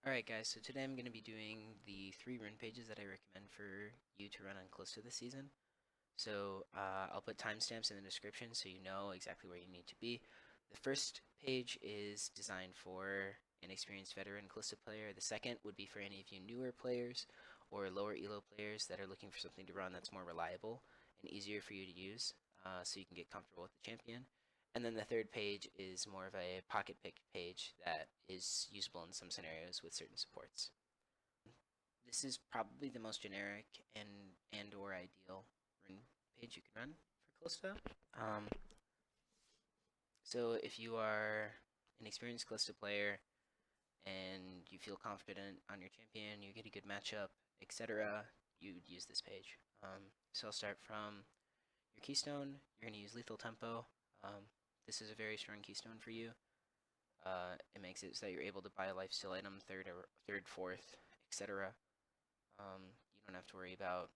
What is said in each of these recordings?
Alright guys, so today I'm going to be doing the 3 rune pages that I recommend for you to run on Kalista this season. So I'll put timestamps in the description so you know exactly where you need to be. The first page is designed for an experienced veteran Kalista player. The second would be for any of you newer players or lower elo players that are looking for something to run that's more reliable and easier for you to use so you can get comfortable with the champion. And then the third page is more of a pocket pick page that is usable in some scenarios with certain supports. This is probably the most generic and or ideal rune page you can run for Kalista. So if you are an experienced Kalista player and you feel confident on your champion, you get a good matchup, etc., you'd use this page. So I'll start from your keystone. You're going to use lethal tempo. This is a very strong keystone for you. It makes it so that you're able to buy a lifesteal item third, fourth, etc. You don't have to worry about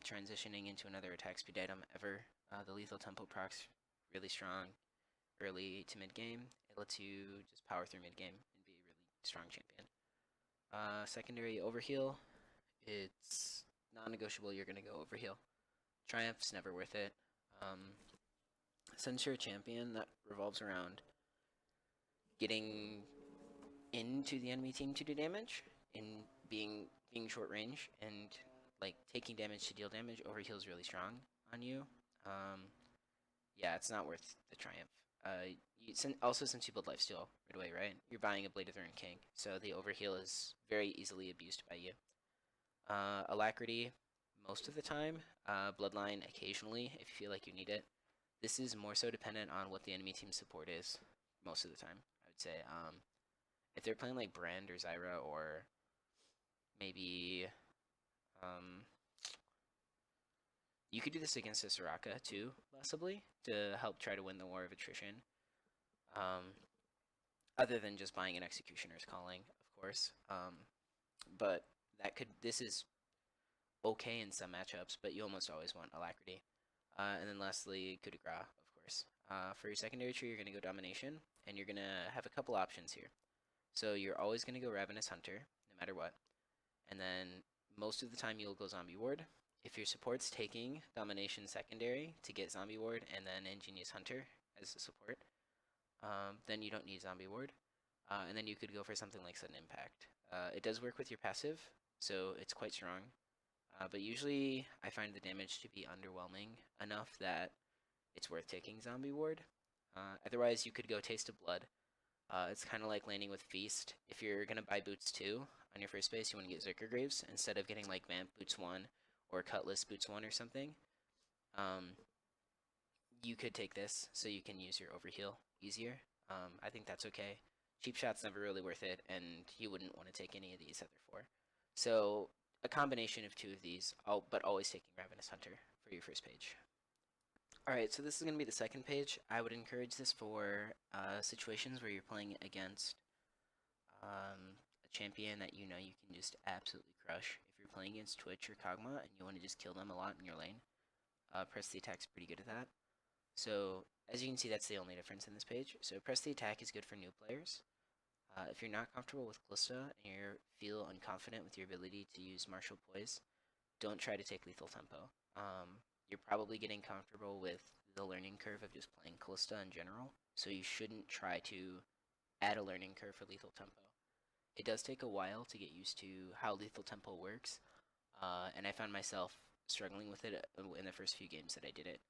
transitioning into another attack speed item ever. The lethal tempo proc's really strong early to mid game. It lets you just power through mid game and be a really strong champion. Secondary overheal, it's non-negotiable. You're gonna go overheal. Triumph's never worth it. Since you're a champion that revolves around getting into the enemy team to do damage and being short range and like taking damage to deal damage, overheal is really strong on you. Yeah, it's not worth the triumph. Also, since you build lifesteal right away, right? You're buying a Blade of the Rune King, so the overheal is very easily abused by you. Alacrity, most of the time. Bloodline, occasionally, if you feel like you need it. This is more so dependent on what the enemy team support is, most of the time, I would say. If they're playing like Brand or Zyra or maybe you could do this against a Soraka too, possibly, to help try to win the war of attrition. Other than just buying an Executioner's Calling, of course. But this is okay in some matchups, but you almost always want Alacrity. And then lastly, coup de grace, of course. For your secondary tree, you're going to go Domination, and you're going to have a couple options here. So you're always going to go Ravenous Hunter, no matter what. And then most of the time you'll go Zombie Ward. If your support's taking Domination secondary to get Zombie Ward and then Ingenious Hunter as a support, then you don't need Zombie Ward. And then you could go for something like Sudden Impact. It does work with your passive, so it's quite strong. But usually I find the damage to be underwhelming enough that it's worth taking Zombie Ward. Otherwise, you could go Taste of Blood. It's kind of like landing with Feast. If you're going to buy Boots 2 on your first base, you want to get Zerker Graves instead of getting like Vamp Boots 1 or Cutlass Boots 1 or something. You could take this so you can use your overheal easier. I think that's okay. Cheap Shot's never really worth it, and you wouldn't want to take any of these other four. So a combination of two of these, but always taking Ravenous Hunter for your first page. Alright, so this is going to be the second page. I would encourage this for situations where you're playing against a champion that you know you can just absolutely crush. If you're playing against Twitch or Kog'Maw and you want to just kill them a lot in your lane, Press the Attack's pretty good at that. So, as you can see, that's the only difference in this page. So Press the Attack is good for new players. If you're not comfortable with Kalista and you feel unconfident with your ability to use Martial Poise, don't try to take Lethal Tempo. You're probably getting comfortable with the learning curve of just playing Kalista in general, so you shouldn't try to add a learning curve for Lethal Tempo. It does take a while to get used to how Lethal Tempo works, and I found myself struggling with it in the first few games that I did it.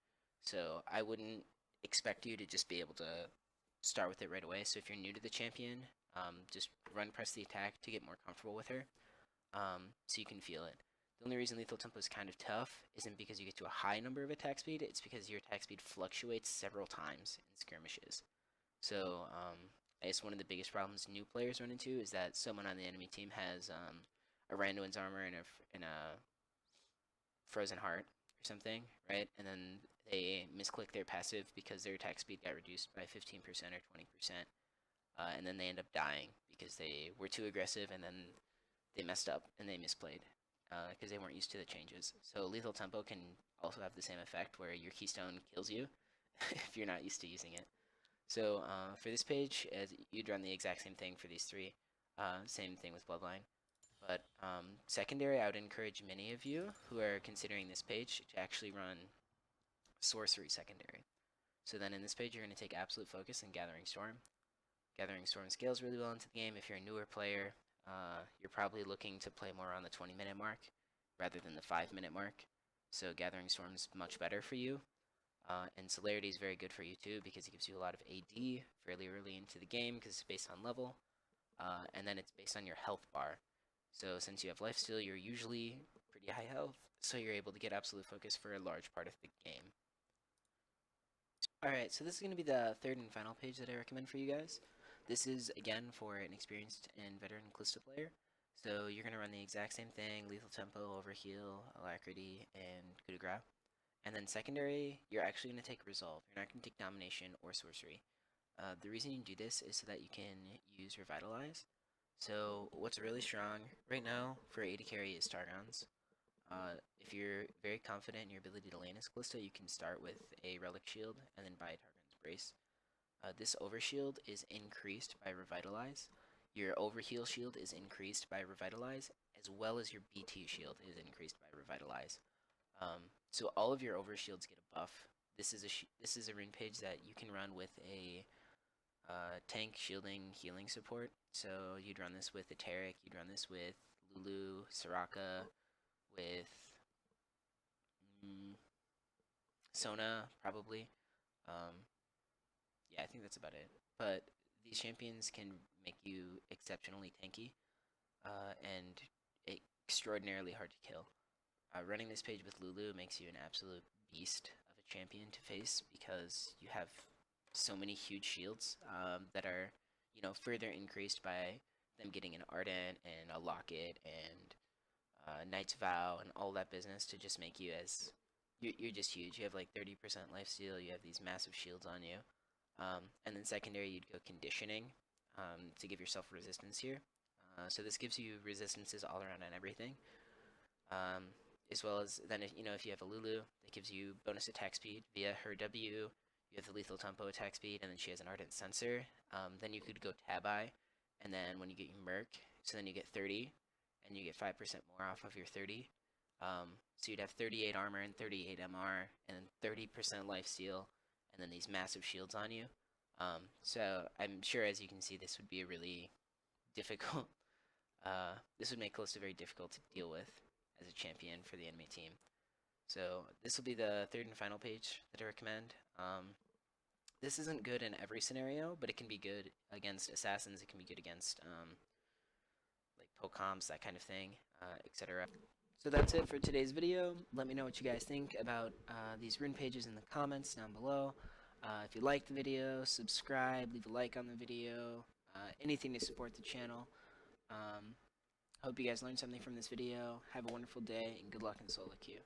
So I wouldn't expect you to just be able to start with it right away. So if you're new to the champion, just press the attack to get more comfortable with her, so you can feel it. The only reason Lethal Tempo is kind of tough isn't because you get to a high number of attack speed, it's because your attack speed fluctuates several times in skirmishes. So I guess one of the biggest problems new players run into is that someone on the enemy team has a Randuin's armor and a Frozen Heart or something, right? And then they misclick their passive because their attack speed got reduced by 15% or 20%. And then they end up dying because they were too aggressive and then they messed up and they misplayed because they weren't used to the changes. So Lethal Tempo can also have the same effect where your keystone kills you if you're not used to using it. So for this page, you'd run the exact same thing for these three. Same thing with Bloodline. But secondary, I would encourage many of you who are considering this page to actually run sorcery secondary. So then in this page, you're going to take absolute focus in Gathering Storm. Gathering Storm scales really well into the game. If you're a newer player, you're probably looking to play more on the 20-minute mark rather than the 5-minute mark. So Gathering Storm is much better for you. And Celerity is very good for you too because it gives you a lot of AD fairly early into the game because it's based on level. And then it's based on your health bar. So since you have lifesteal, you're usually pretty high health, so you're able to get absolute focus for a large part of the game. Alright, so this is going to be the third and final page that I recommend for you guys. This is, again, for an experienced and veteran Kalista player. So you're going to run the exact same thing, lethal tempo, overheal, alacrity, and coup de grace. And then secondary, you're actually going to take resolve. You're not going to take domination or sorcery. The reason you do this is so that you can use revitalize. So what's really strong right now for AD carry is Targons. If you're very confident in your ability to lane as Kalista, you can start with a Relic Shield and then buy a Targon's Brace. This Overshield is increased by Revitalize. Your Overheal shield is increased by Revitalize, as well as your BT shield is increased by Revitalize. So all of your Overshields get a buff. This is a rune page that you can run with a tank, shielding, healing support. So you'd run this with Eteric, you'd run this with Lulu, Soraka, with Sona, probably. Yeah, I think that's about it. But these champions can make you exceptionally tanky and extraordinarily hard to kill. Running this page with Lulu makes you an absolute beast of a champion to face because you have so many huge shields that are, further increased by them getting an Ardent and a Locket and Knight's Vow and all that business to just make you as you're just huge. You have like 30% lifesteal. You have these massive shields on you. And then secondary, you'd go conditioning to give yourself resistance here. So this gives you resistances all around on everything. As well as then if you have a Lulu, that gives you bonus attack speed via her W. You have the lethal tempo attack speed, and then she has an Ardent Sensor. Then you could go Tabi, and then when you get your Merc, so then you get 30, and you get 5% more off of your 30. So you'd have 38 armor and 38 MR, and 30% lifesteal, and then these massive shields on you. So I'm sure, as you can see, this would be a really difficult. This would make Kalista very difficult to deal with as a champion for the enemy team. So this will be the third and final page that I recommend. This isn't good in every scenario, but it can be good against assassins. It can be good against like pokecoms, that kind of thing, etc. So that's it for today's video. Let me know what you guys think about these rune pages in the comments down below. If you liked the video, subscribe, leave a like on the video, anything to support the channel. Hope you guys learned something from this video. Have a wonderful day, and good luck in solo queue.